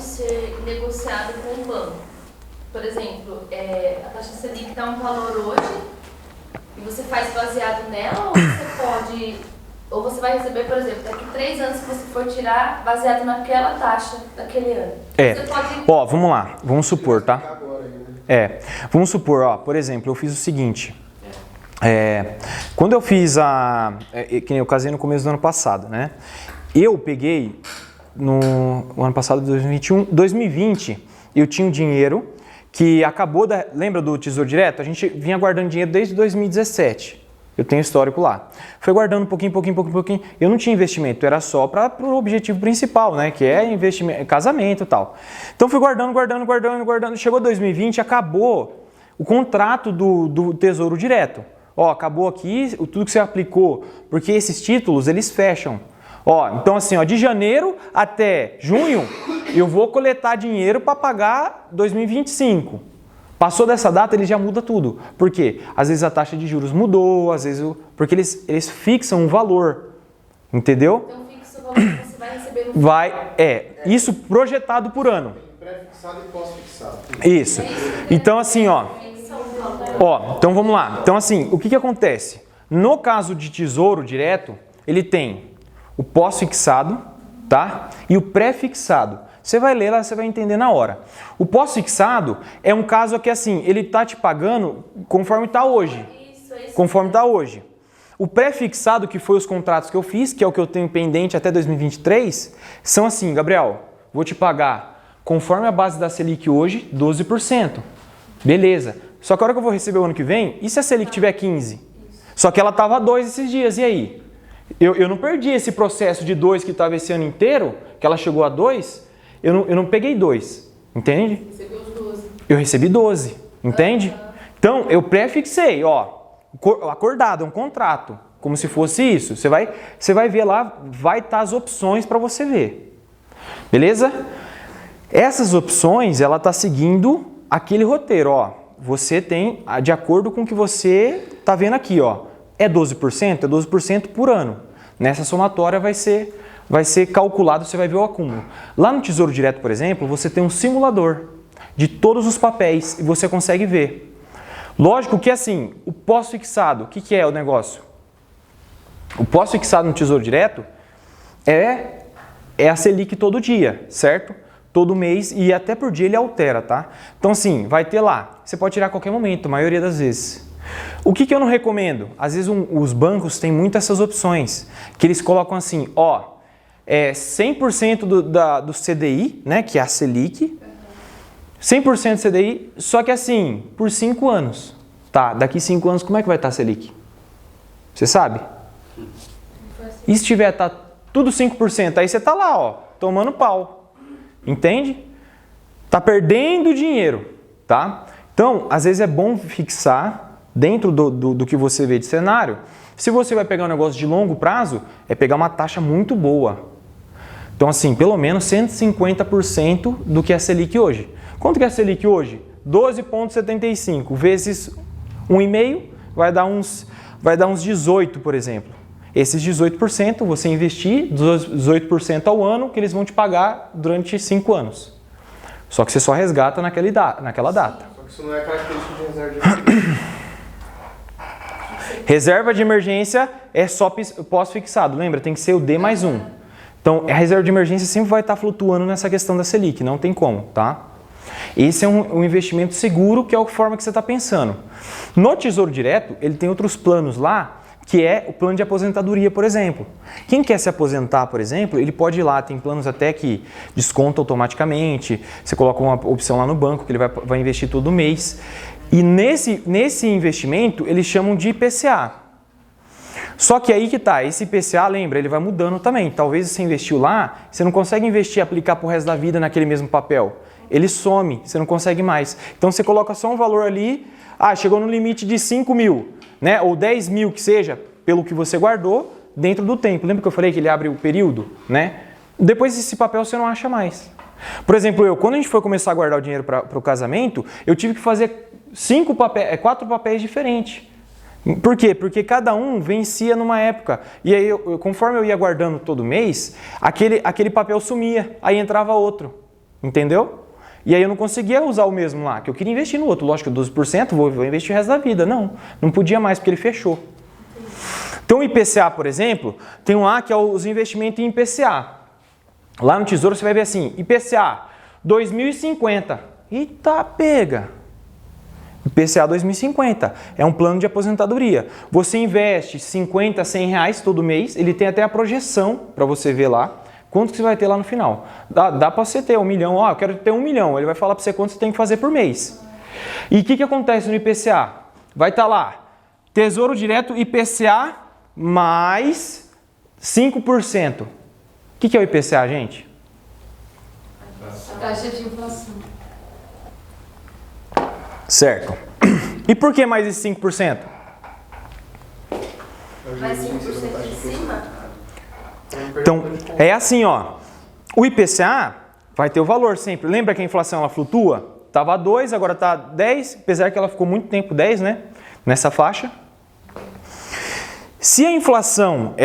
ser negociado com o banco. Por exemplo, a taxa Selic está um valor hoje e você faz baseado nela ou você pode... Ou você vai receber, por exemplo, daqui 3 anos que você for tirar baseado naquela taxa daquele ano. Você pode... Ó, vamos lá. Vamos supor, tá? Vamos supor, ó, por exemplo, eu fiz o seguinte. Quando eu fiz que nem eu casei no começo do ano passado, né? Eu peguei no ano passado, 2021, 2020, eu tinha um dinheiro que acabou lembra do Tesouro Direto? A gente vinha guardando dinheiro desde 2017. Eu tenho histórico lá. Foi guardando um pouquinho. Eu não tinha investimento, era só para o objetivo principal, né? Que é investimento, casamento e tal. Então fui guardando. Chegou 2020, acabou o contrato do Tesouro Direto. Ó, acabou aqui tudo que você aplicou, porque esses títulos, eles fecham. Ó, então assim, ó, de janeiro até junho, eu vou coletar dinheiro para pagar 2025. Passou dessa data, ele já muda tudo. Por quê? Às vezes a taxa de juros mudou, às vezes... Porque eles fixam um valor, entendeu? Então fixa o valor que você vai receber no isso projetado por ano. Pré-fixado e pós-fixado. Isso. Então assim, ó, então vamos lá. Então assim, o que acontece? No caso de Tesouro Direto, ele tem o pós-fixado, tá? E o pré-fixado. Você vai ler lá, você vai entender na hora. O pós-fixado é um caso que assim, ele está te pagando conforme está hoje. Conforme está hoje. O pré-fixado, que foi os contratos que eu fiz, que é o que eu tenho pendente até 2023, são assim, Gabriel, vou te pagar conforme a base da Selic hoje, 12%. Beleza. Só que a hora que eu vou receber o ano que vem, e se a Selic tiver 15%? Só que ela estava 2% esses dias, e aí? Eu não perdi esse processo de 2% que estava esse ano inteiro, que ela chegou a 2%, eu não peguei 2%, entende? Recebeu os 12. Eu recebi 12%, entende? Então, eu pré-fixei, ó, acordado, é um contrato, como se fosse isso. Você vai ver lá, vai estar as opções para você ver, beleza? Essas opções, ela está seguindo aquele roteiro, ó. Você tem, de acordo com o que você está vendo aqui, ó, é 12%? É 12% por ano. Nessa somatória vai ser calculado, você vai ver o acúmulo. Lá no Tesouro Direto, por exemplo, você tem um simulador de todos os papéis e você consegue ver. Lógico que assim, o pós-fixado, o que é o negócio? O pós-fixado no Tesouro Direto é a Selic todo dia, certo? Todo mês e até por dia ele altera, tá? Então assim, vai ter lá, você pode tirar a qualquer momento, a maioria das vezes. O que eu não recomendo? Às vezes os bancos têm muitas essas opções, que eles colocam assim, ó, 100% do CDI, né, que é a Selic, 100% do CDI, só que assim, por 5 anos. Tá, daqui 5 anos como é que vai estar a Selic? Você sabe? E se tiver tudo 5%, aí você tá lá, ó, tomando pau. Entende? Tá perdendo dinheiro, tá? Então, às vezes é bom fixar dentro do que você vê de cenário. Se você vai pegar um negócio de longo prazo, é pegar uma taxa muito boa. Então, assim, pelo menos 150% do que é a Selic hoje. Quanto que é a Selic hoje? 12,75 vezes 1,5 vai dar uns 18, por exemplo. Esses 18% você investir, 18% ao ano, que eles vão te pagar durante 5 anos. Só que você só resgata naquela data. Só que isso não é característica de reserva de emergência. Reserva de emergência é só pós-fixado. Lembra, tem que ser o D mais 1. Então, a reserva de emergência sempre vai estar flutuando nessa questão da Selic, não tem como, tá? Esse é um investimento seguro, que é a forma que você está pensando. No Tesouro Direto, ele tem outros planos lá, que é o plano de aposentadoria, por exemplo. Quem quer se aposentar, por exemplo, ele pode ir lá, tem planos até que desconta automaticamente, você coloca uma opção lá no banco, que ele vai investir todo mês. E nesse investimento, eles chamam de IPCA. Só que aí que tá, esse IPCA, lembra, ele vai mudando também. Talvez você investiu lá, você não consegue investir e aplicar pro resto da vida naquele mesmo papel. Ele some, você não consegue mais. Então você coloca só um valor ali, chegou no limite de 5 mil, né? Ou 10 mil que seja, pelo que você guardou, dentro do tempo. Lembra que eu falei que ele abre o período, né? Depois desse papel você não acha mais. Por exemplo, quando a gente foi começar a guardar o dinheiro para o casamento, eu tive que fazer 4 papéis diferentes. Por quê? Porque cada um vencia numa época. E aí, conforme eu ia guardando todo mês, aquele papel sumia, aí entrava outro. entendeu? E aí eu não conseguia usar o mesmo lá, que eu queria investir no outro. Lógico, 12%, vou investir o resto da vida. Não podia mais, porque ele fechou. Então o IPCA, por exemplo, tem um lá que é os investimentos em IPCA. Lá no Tesouro você vai ver assim, IPCA 2050. Eita, pega! IPCA 2050 é um plano de aposentadoria. Você investe 50, 100 reais todo mês, ele tem até a projeção para você ver lá quanto que você vai ter lá no final. Dá para você ter 1 milhão, eu quero ter 1 milhão, ele vai falar para você quanto você tem que fazer por mês. E o que acontece no IPCA? Vai estar lá, Tesouro Direto IPCA mais 5%. O que é o IPCA, gente? Taxa de inflação. Certo. E por que mais esse 5%? Mais 5% em cima? Então, é assim, ó. O IPCA vai ter o valor sempre. Lembra que a inflação ela flutua? Tava 2, agora tá 10, apesar que ela ficou muito tempo 10, né? Nessa faixa. Se a inflação,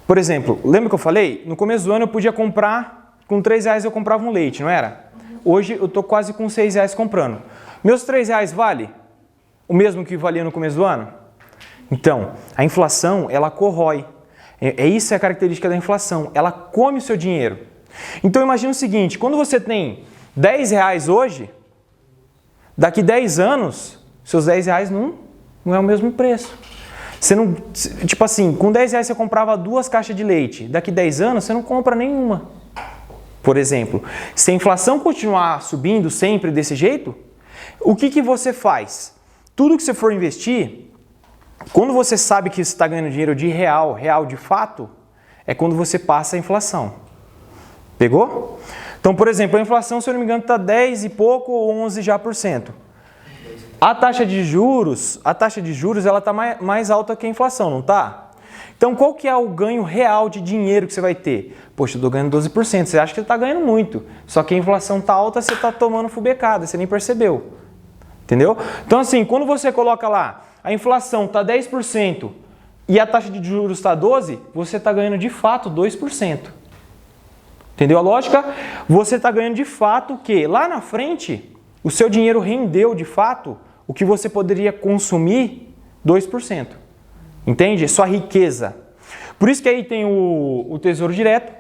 por exemplo, lembra que eu falei? No começo do ano eu podia comprar, com 3 reais eu comprava um leite, não era? Hoje eu tô quase com 6 reais comprando. Meus 3 reais vale o mesmo que valia no começo do ano? Então, a inflação, ela corrói. Isso é a característica da inflação. Ela come o seu dinheiro. Então, imagina o seguinte, quando você tem 10 reais hoje, daqui 10 anos, seus 10 reais não é o mesmo preço. Você não, tipo assim, com 10 reais você comprava 2 caixas de leite. Daqui 10 anos, você não compra nenhuma. Por exemplo, se a inflação continuar subindo sempre desse jeito, o que você faz? Tudo que você for investir, quando você sabe que você está ganhando dinheiro de real de fato, é quando você passa a inflação. Pegou? Então, por exemplo, a inflação, se eu não me engano, está 10 e pouco ou 11 já por cento. A taxa de juros, ela está mais alta que a inflação, não está? Então, qual que é o ganho real de dinheiro que você vai ter? Poxa, eu estou ganhando 12%, você acha que você está ganhando muito. Só que a inflação está alta, você está tomando fubecada, você nem percebeu. Entendeu? Então, assim, quando você coloca lá, a inflação está 10% e a taxa de juros está 12%, você está ganhando de fato 2%. Entendeu a lógica? Você está ganhando de fato o quê? Lá na frente, o seu dinheiro rendeu de fato o que você poderia consumir 2%. Entende? Sua riqueza. Por isso que aí tem o Tesouro Direto,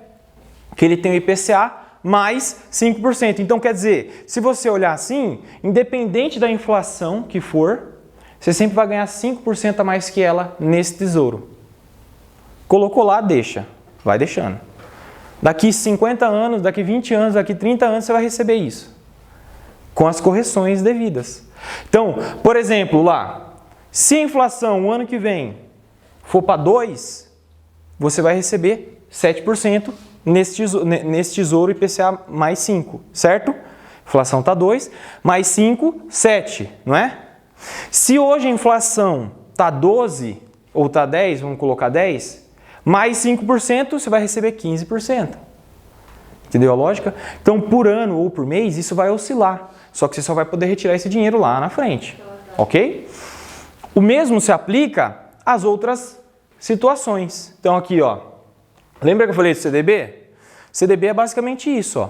que ele tem o IPCA mais 5%. Então, quer dizer, se você olhar assim, independente da inflação que for, você sempre vai ganhar 5% a mais que ela nesse tesouro. Colocou lá, deixa. Vai deixando. Daqui 50 anos, daqui 20 anos, daqui 30 anos, você vai receber isso. Com as correções devidas. Então, por exemplo, lá, se a inflação o ano que vem for para 2, você vai receber 7% nesse tesouro IPCA mais 5, certo? Inflação está 2, mais 5, 7, não é? Se hoje a inflação está 12 ou está 10, vamos colocar 10, mais 5%, você vai receber 15%. Entendeu a lógica? Então, por ano ou por mês, isso vai oscilar. Só que você só vai poder retirar esse dinheiro lá na frente. Ok? O mesmo se aplica às outras situações. Então, aqui, ó. Lembra que eu falei do CDB? CDB é basicamente isso, ó.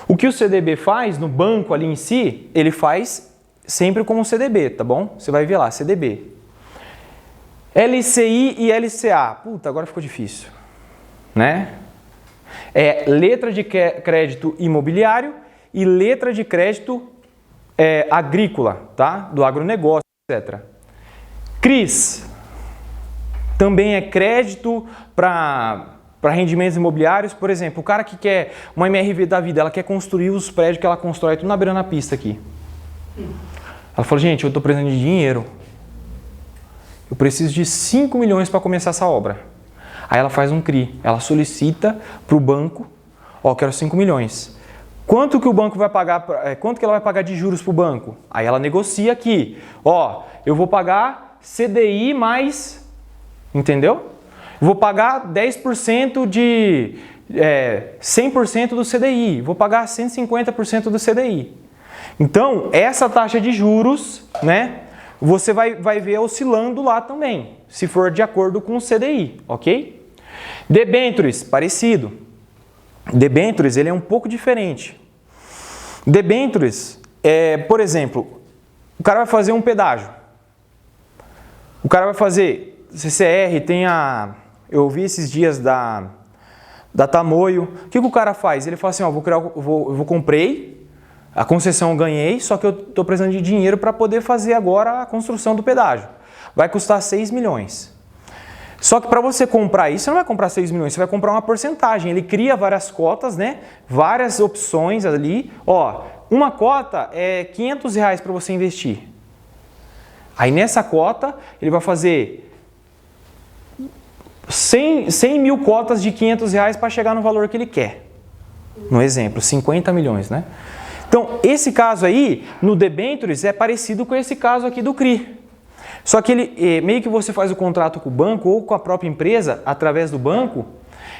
O que o CDB faz no banco ali em si, ele faz sempre como CDB, tá bom? Você vai ver lá, CDB. LCI e LCA. Puta, agora ficou difícil, né? É letra de crédito imobiliário e letra de crédito agrícola, tá? Do agronegócio, etc. CRIs também é crédito para rendimentos imobiliários. Por exemplo, o cara que quer uma MRV da vida, ela quer construir os prédios que ela constrói tudo na beira da pista aqui. Ela falou, gente, eu estou precisando de dinheiro. Eu preciso de 5 milhões para começar essa obra. Aí ela faz um CRI, ela solicita para o banco, ó, quero 5 milhões. Quanto que o banco vai pagar, quanto que ela vai pagar de juros para o banco? Aí ela negocia aqui, ó, eu vou pagar CDI mais, entendeu? Eu vou pagar 10% de 100% do CDI, vou pagar 150% do CDI. Então, essa taxa de juros, né? Você vai ver oscilando lá também, se for de acordo com o CDI, ok? Debêntures, parecido. Debêntures, ele é um pouco diferente. Debêntures, por exemplo, o cara vai fazer um pedágio. O cara vai fazer CCR, eu vi esses dias da Tamoio. O que o cara faz? Ele fala assim, ó, eu comprei, a concessão eu ganhei, só que eu estou precisando de dinheiro para poder fazer agora a construção do pedágio. Vai custar 6 milhões. Só que para você comprar isso, você não vai comprar 6 milhões, você vai comprar uma porcentagem. Ele cria várias cotas, né? Várias opções ali. Ó, uma cota é R$500 para você investir. Aí nessa cota, ele vai fazer 100 mil cotas de R$500 para chegar no valor que ele quer. No exemplo, 50 milhões, né? Então, esse caso aí, no debêntures, é parecido com esse caso aqui do CRI. Só que ele, meio que você faz o contrato com o banco ou com a própria empresa, através do banco,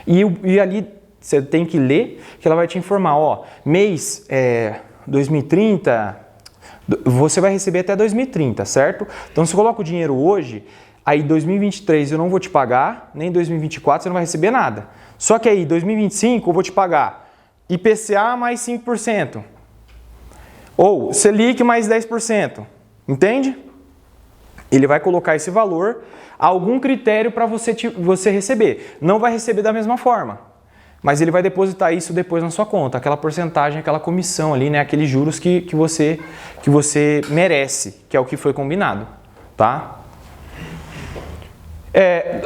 e ali você tem que ler, que ela vai te informar, ó, mês 2030, você vai receber até 2030, certo? Então, você coloca o dinheiro hoje, aí 2023 eu não vou te pagar, nem 2024 você não vai receber nada. Só que aí, 2025 eu vou te pagar IPCA mais 5%, ou Selic mais 10%, entende? Ele vai colocar esse valor, algum critério para você receber. Não vai receber da mesma forma, mas ele vai depositar isso depois na sua conta, aquela porcentagem, aquela comissão ali, né? Aqueles juros que você merece, que é o que foi combinado, tá?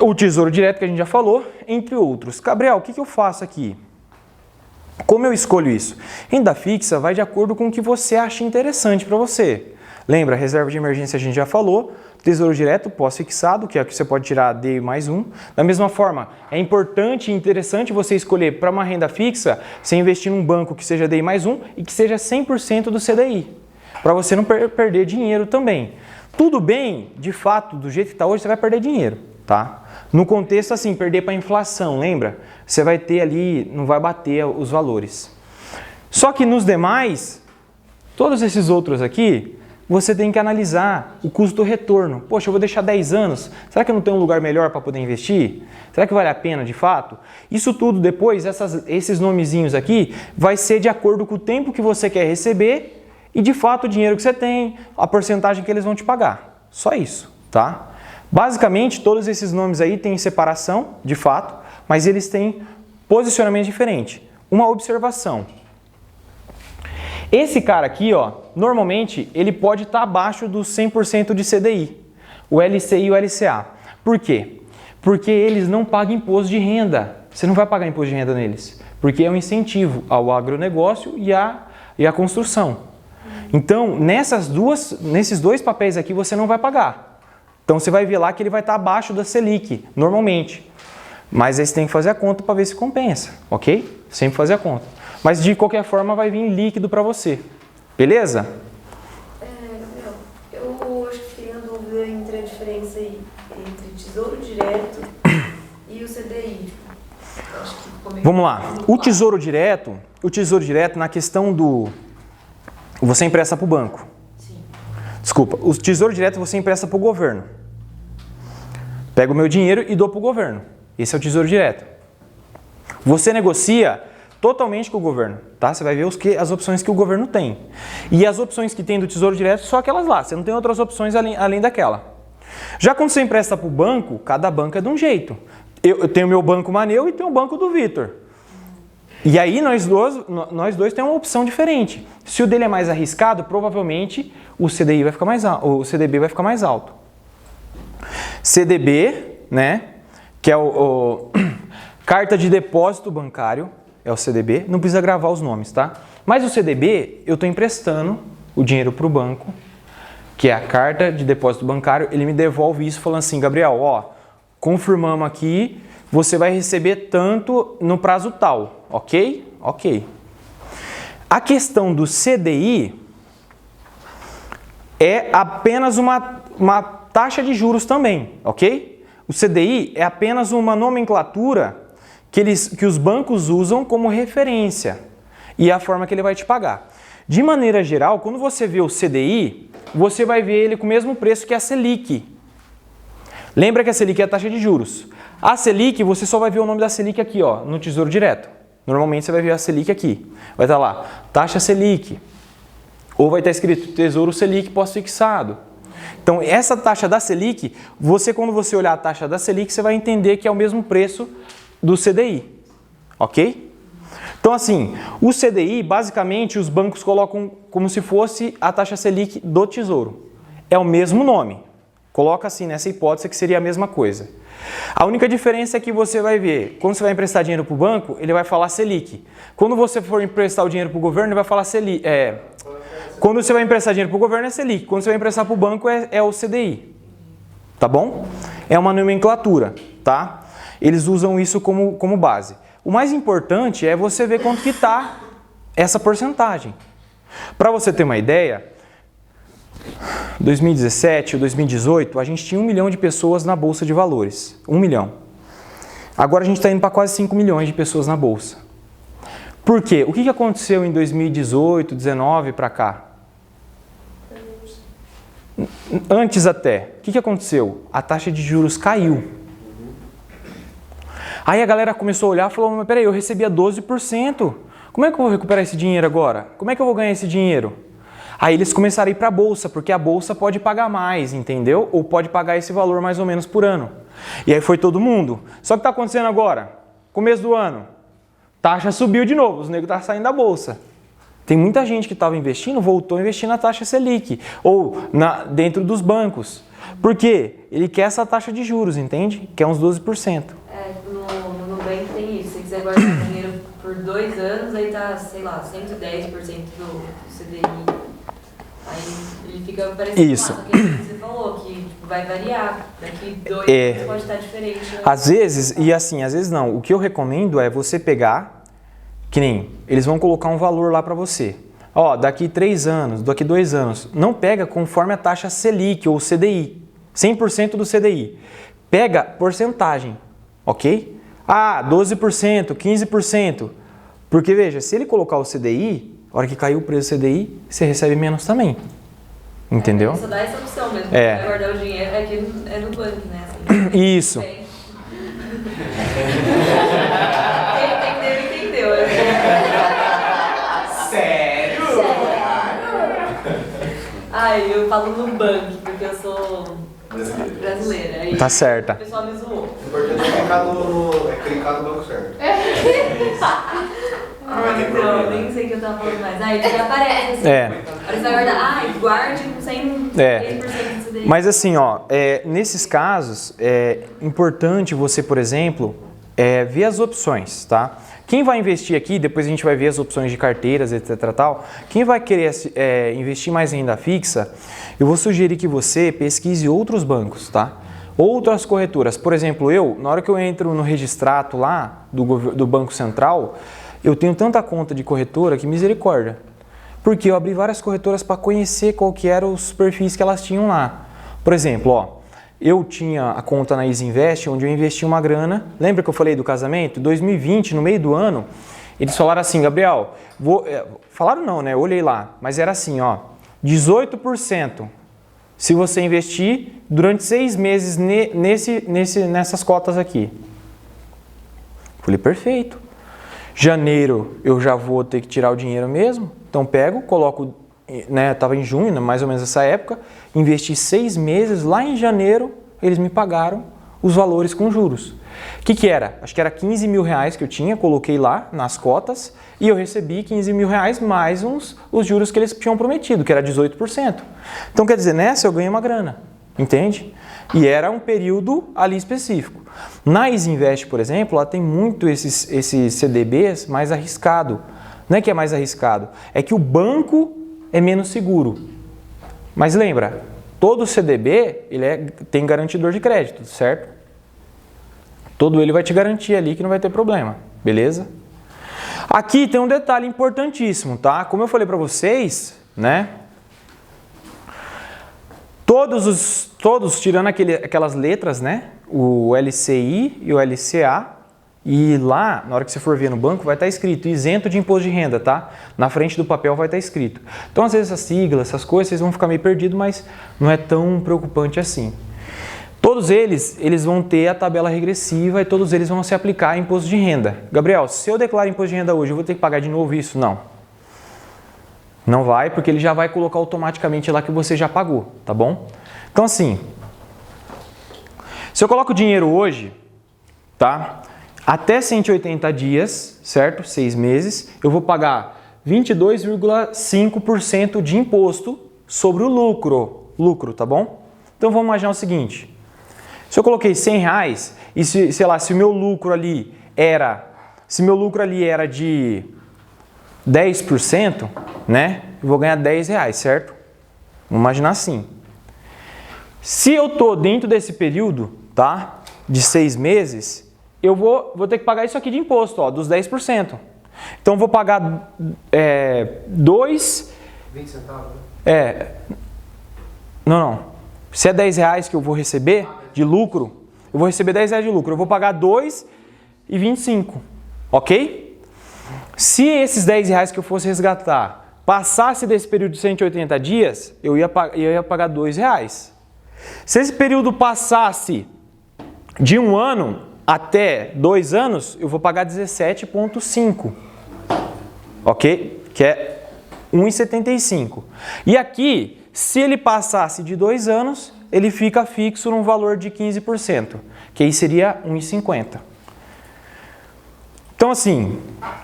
O Tesouro Direto que a gente já falou, entre outros. Gabriel, o que eu faço aqui? Como eu escolho isso? Renda fixa vai de acordo com o que você acha interessante para você. Lembra, reserva de emergência a gente já falou, Tesouro Direto, pós-fixado, que é o que você pode tirar D mais 1. Da mesma forma, é importante e interessante você escolher para uma renda fixa, você investir num banco que seja D mais 1 e que seja 100% do CDI, para você não perder dinheiro também. Tudo bem, de fato, do jeito que está hoje, você vai perder dinheiro, tá? No contexto assim, perder para a inflação, lembra? Você vai ter ali, não vai bater os valores. Só que nos demais, todos esses outros aqui, você tem que analisar o custo-retorno. Poxa, eu vou deixar 10 anos, será que eu não tenho um lugar melhor para poder investir? Será que vale a pena de fato? Isso tudo depois, esses nomezinhos aqui, vai ser de acordo com o tempo que você quer receber e de fato o dinheiro que você tem, a porcentagem que eles vão te pagar. Só isso, tá? Basicamente, todos esses nomes aí têm separação, de fato, mas eles têm posicionamento diferente. Uma observação. Esse cara aqui, ó, normalmente, ele pode estar abaixo dos 100% de CDI, o LCI e o LCA. Por quê? Porque eles não pagam imposto de renda. Você não vai pagar imposto de renda neles, porque é um incentivo ao agronegócio e à construção. Então, nesses dois papéis aqui, você não vai pagar. Então, você vai ver lá que ele vai estar abaixo da Selic, normalmente. Mas aí você tem que fazer a conta para ver se compensa, ok? Sempre fazer a conta. Mas de qualquer forma vai vir líquido para você. Beleza? Gabriel, eu acho que fiquei na dúvida entre a diferença aí entre Tesouro Direto e o CDI. Acho que ficou meio Vamos lá. O Tesouro Direto na questão do... Você empresta para o banco. Sim. Desculpa, o Tesouro Direto você empresta para o governo. Pego o meu dinheiro e dou para o governo. Esse é o Tesouro Direto. Você negocia totalmente com o governo, tá? Você vai ver as opções que o governo tem. E as opções que tem do Tesouro Direto são aquelas lá. Você não tem outras opções além daquela. Já quando você empresta para o banco, cada banco é de um jeito. Eu tenho o meu banco Maneu e tenho o banco do Vitor. E aí nós dois temos uma opção diferente. Se o dele é mais arriscado, provavelmente o CDI vai ficar mais alto, o CDB vai ficar mais alto. CDB, né? Que é o Carta de Depósito Bancário. É o CDB, não precisa gravar os nomes, tá? Mas o CDB, eu estou emprestando o dinheiro para o banco, que é a carta de depósito bancário, ele me devolve isso falando assim, Gabriel, ó, confirmamos aqui, você vai receber tanto no prazo tal, ok? Ok. A questão do CDI é apenas uma taxa de juros também, ok? O CDI é apenas uma nomenclatura que os bancos usam como referência e é a forma que ele vai te pagar. De maneira geral, quando você vê o CDI, você vai ver ele com o mesmo preço que a Selic. Lembra que a Selic é a taxa de juros. A Selic, você só vai ver o nome da Selic aqui, ó, no Tesouro Direto. Normalmente você vai ver a Selic aqui. Vai estar lá, taxa Selic. Ou vai estar escrito Tesouro Selic pós-fixado. Então, essa taxa da Selic, quando você olhar a taxa da Selic, você vai entender que é o mesmo preço do CDI. Ok? Então, assim, o CDI, basicamente, os bancos colocam como se fosse a taxa Selic do Tesouro. É o mesmo nome. Coloca assim, nessa hipótese, que seria a mesma coisa. A única diferença é que você vai ver, quando você vai emprestar dinheiro para o banco, ele vai falar Selic. Quando você for emprestar o dinheiro para o governo, ele vai falar Selic. Quando você vai emprestar dinheiro para o governo é Selic. Quando você vai emprestar para o banco é o CDI. Tá bom? É uma nomenclatura, tá? Eles usam isso como base. O mais importante é você ver quanto que está essa porcentagem. Para você ter uma ideia, 2017 ou 2018, a gente tinha 1 milhão de pessoas na Bolsa de Valores. 1 milhão. Agora a gente está indo para quase 5 milhões de pessoas na Bolsa. Por quê? O que aconteceu em 2018, 2019 para cá? Antes até. O que aconteceu? A taxa de juros caiu. Aí a galera começou a olhar e falou, mas peraí, eu recebia 12%. Como é que eu vou recuperar esse dinheiro agora? Como é que eu vou ganhar esse dinheiro? Aí eles começaram a ir para a Bolsa, porque a Bolsa pode pagar mais, entendeu? Ou pode pagar esse valor mais ou menos por ano. E aí foi todo mundo. Só que está acontecendo agora, começo do ano, taxa subiu de novo, os negros estão saindo da Bolsa. Tem muita gente que estava investindo, voltou a investir na taxa Selic, ou dentro dos bancos. Por quê? Ele quer essa taxa de juros, entende? Que é uns 12%. No Nubank tem isso. Se você quiser guardar dinheiro por 2 anos, aí tá, sei lá, 110% do CDI. Aí ele fica parecendo isso. Só que você falou que tipo, vai variar. Daqui 2 anos pode estar diferente. Né? Às vezes, e assim, às vezes não. O que eu recomendo é você pegar, que nem, eles vão colocar um valor lá para você. Ó, daqui 3 anos, daqui 2 anos. Não pega conforme a taxa Selic ou CDI. 100% do CDI. Pega porcentagem, ok? Ah, 12%, 15%. Porque, veja, se ele colocar o CDI, a hora que cair o preço do CDI, você recebe menos também. Entendeu? Só dá essa opção mesmo. É. Vai guardar o dinheiro, aqui é no banco, né? Assim, isso. Quem entendeu. Sério? Ai, eu falo no banco, porque eu sou brasileira. Aí Tá certa. o pessoal me zoou. O importante é clicar no banco certo. Então, eu nem sei o que eu tava falando mais. Aí já aparece assim. É. Aí você vai guardar, guarde com 100% do CDI. Mas assim, ó, nesses casos, é importante você, por exemplo, ver as opções, tá? Quem vai investir aqui, depois a gente vai ver as opções de carteiras, etc. Tal. Quem vai querer investir mais em renda fixa, eu vou sugerir que você pesquise outros bancos, tá? Outras corretoras. Por exemplo, na hora que eu entro no registrato lá do Banco Central, eu tenho tanta conta de corretora que misericórdia. Porque eu abri várias corretoras para conhecer qual que eram os perfis que elas tinham lá. Por exemplo, ó, eu tinha a conta na Easy Invest, onde eu investi uma grana. Lembra que eu falei do casamento? 2020, no meio do ano, eles falaram assim, Gabriel, falaram não, né? Eu olhei lá, mas era assim, ó, 18% se você investir durante 6 meses nessas cotas aqui. Falei, perfeito. Janeiro eu já vou ter que tirar o dinheiro mesmo, então pego, coloco, né, estava em junho, né, mais ou menos essa época, investi 6 meses, lá em janeiro eles me pagaram os valores com juros. O que era? Acho que era 15 mil reais que eu tinha, coloquei lá nas cotas e eu recebi 15 mil reais mais os juros que eles tinham prometido, que era 18%. Então quer dizer, nessa eu ganhei uma grana, entende? E era um período ali específico. Na Easy Invest, por exemplo, ela tem muito esses CDBs mais arriscado. Não é que é mais arriscado, é que o banco é menos seguro. Mas lembra, todo CDB tem garantidor de crédito, certo? Todo ele vai te garantir ali que não vai ter problema, beleza? Aqui tem um detalhe importantíssimo, tá? Como eu falei para vocês, né? Todos tirando aquelas letras, né? O LCI e o LCA. E lá, na hora que você for ver no banco, vai estar escrito isento de imposto de renda, tá? Na frente do papel vai estar escrito. Então, às vezes, essas siglas, essas coisas, vocês vão ficar meio perdidos, mas não é tão preocupante assim. Todos eles vão ter a tabela regressiva e todos eles vão se aplicar a imposto de renda. Gabriel, se eu declaro imposto de renda hoje, eu vou ter que pagar de novo isso? Não. Não vai, porque ele já vai colocar automaticamente lá que você já pagou, tá bom? Então assim, se eu coloco o dinheiro hoje, tá? Até 180 dias, certo? 6 meses, eu vou pagar 22,5% de imposto sobre o lucro, tá bom? Então vamos imaginar o seguinte, se eu coloquei R$100 e se o meu lucro ali era, de 10%, né? Eu vou ganhar R$10, certo? Vamos imaginar assim. Se eu tô dentro desse período, tá? De 6 meses, eu vou ter que pagar isso aqui de imposto, ó, dos 10%. Então eu vou pagar 20 centavos, Não. Se é R$10 que eu vou receber de lucro, eu vou receber R$10 de lucro. Eu vou pagar 2,25, ok? Se esses R$10 que eu fosse resgatar passasse desse período de 180 dias, eu ia pagar R$2. Se esse período passasse de 1 ano até 2 anos, eu vou pagar 17,5, ok? Que é 1,75. E aqui, se ele passasse de 2 anos, ele fica fixo num valor de 15%, que aí seria 1,50. Então assim,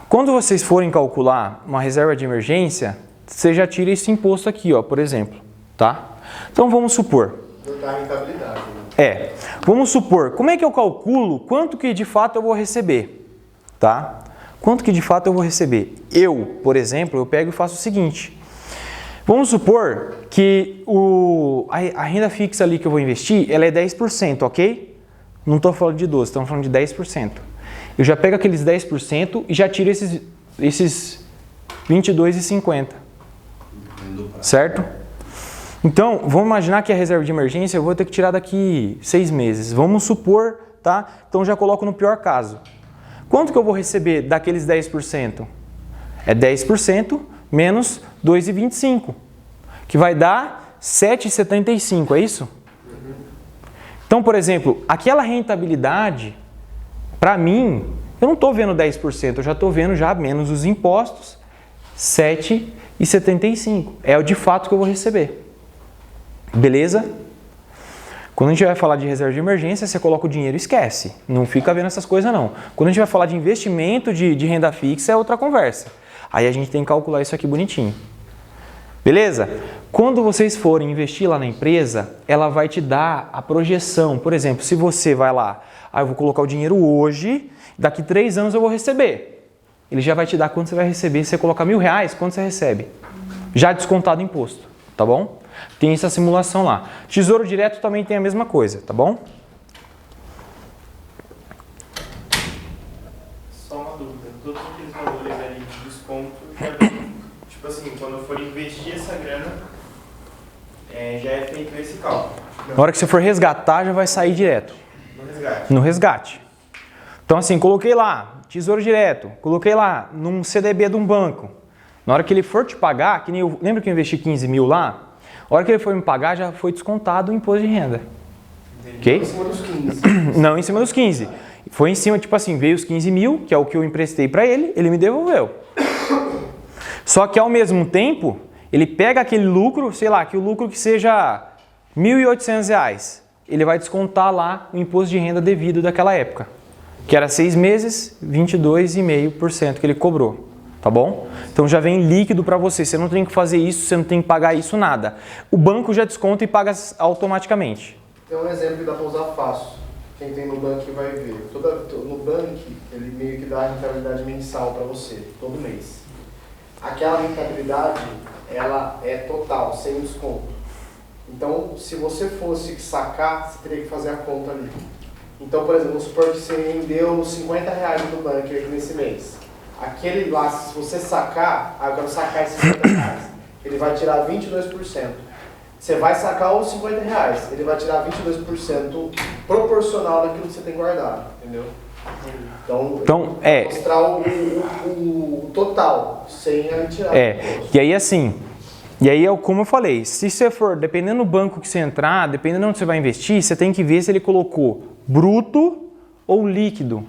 quando vocês forem calcular uma reserva de emergência, você já tira esse imposto aqui, ó, por exemplo, tá? Então vamos supor. Da rentabilidade, né? Vamos supor, como é que eu calculo quanto que de fato eu vou receber, tá? Quanto que de fato eu vou receber? Eu, por exemplo, eu pego e faço o seguinte. Vamos supor que a renda fixa ali que eu vou investir, ela é 10%, ok? Não estou falando de 12%, estamos falando de 10%. Eu já pego aqueles 10% e já tiro esses 22,50, certo? Então, vamos imaginar que a reserva de emergência eu vou ter que tirar daqui 6 meses. Vamos supor, tá? Então já coloco no pior caso. Quanto que eu vou receber daqueles 10%? É 10% menos 2,25, que vai dar 7,75, é isso? Então, por exemplo, aquela rentabilidade, para mim, eu não estou vendo 10%, eu já estou vendo já menos os impostos, 7,75. É o de fato que eu vou receber. Beleza? Quando a gente vai falar de reserva de emergência, você coloca o dinheiro e esquece. Não fica vendo essas coisas não. Quando a gente vai falar de investimento de renda fixa, é outra conversa. Aí a gente tem que calcular isso aqui bonitinho. Beleza? Quando vocês forem investir lá na empresa, ela vai te dar a projeção. Por exemplo, se você vai lá, eu vou colocar o dinheiro hoje, daqui 3 anos eu vou receber. Ele já vai te dar quanto você vai receber. Se você colocar R$1.000, quanto você recebe? Já descontado o imposto, tá bom? Tem essa simulação lá. Tesouro Direto também tem a mesma coisa, tá bom? Só uma dúvida. Todos aqueles valores ali de desconto já vem, tipo assim, quando eu for investir essa grana, já é feito esse cálculo. Na hora que você for resgatar, já vai sair direto. No resgate. No resgate. Então assim, coloquei lá, Tesouro Direto, coloquei lá num CDB de um banco. Na hora que ele for te pagar, que nem lembra que eu investi 15 mil lá? A hora que ele for me pagar, já foi descontado o imposto de renda. Ok? Em cima dos 15. Não em cima dos 15. Foi em cima, tipo assim, veio os 15 mil, que é o que eu emprestei para ele me devolveu. Só que ao mesmo tempo, ele pega aquele lucro, sei lá, que o lucro que seja R$1.800, ele vai descontar lá o imposto de renda devido daquela época. Que era 6 meses, 22,5% que ele cobrou. Tá bom? Então já vem líquido para você. Você não tem que fazer isso, você não tem que pagar isso, nada. O banco já desconta e paga automaticamente. Tem um exemplo que dá para usar fácil. Quem tem no banco vai ver. No banco, ele meio que dá a rentabilidade mensal para você, todo mês. Aquela rentabilidade, ela é total, sem desconto. Então, se você fosse sacar, você teria que fazer a conta ali. Então, por exemplo, vamos supor que você rendeu R$50 no banco nesse mês. Aquele lá, se você sacar, eu quero sacar esses R$50, ele vai tirar 22%. Você vai sacar os R$50, ele vai tirar 22% proporcional daquilo que você tem guardado, entendeu? Então mostrar o total, sem a retirada. E aí assim, E aí, como eu falei, se você for, dependendo do banco que você entrar, dependendo de onde você vai investir, você tem que ver se ele colocou bruto ou líquido.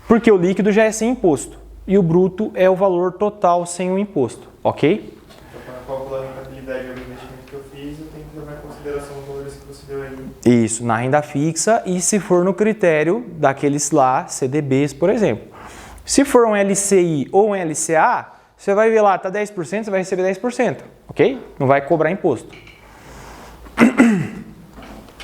Porque o líquido já é sem imposto. E o bruto é o valor total sem o imposto, ok? Então, para calcular a rentabilidade do investimento que eu fiz, eu tenho que levar em consideração os valores que você deu aí. Isso, na renda fixa e se for no critério daqueles lá, CDBs, por exemplo. Se for um LCI ou um LCA, você vai ver lá, tá 10%, você vai receber 10%, ok? Não vai cobrar imposto.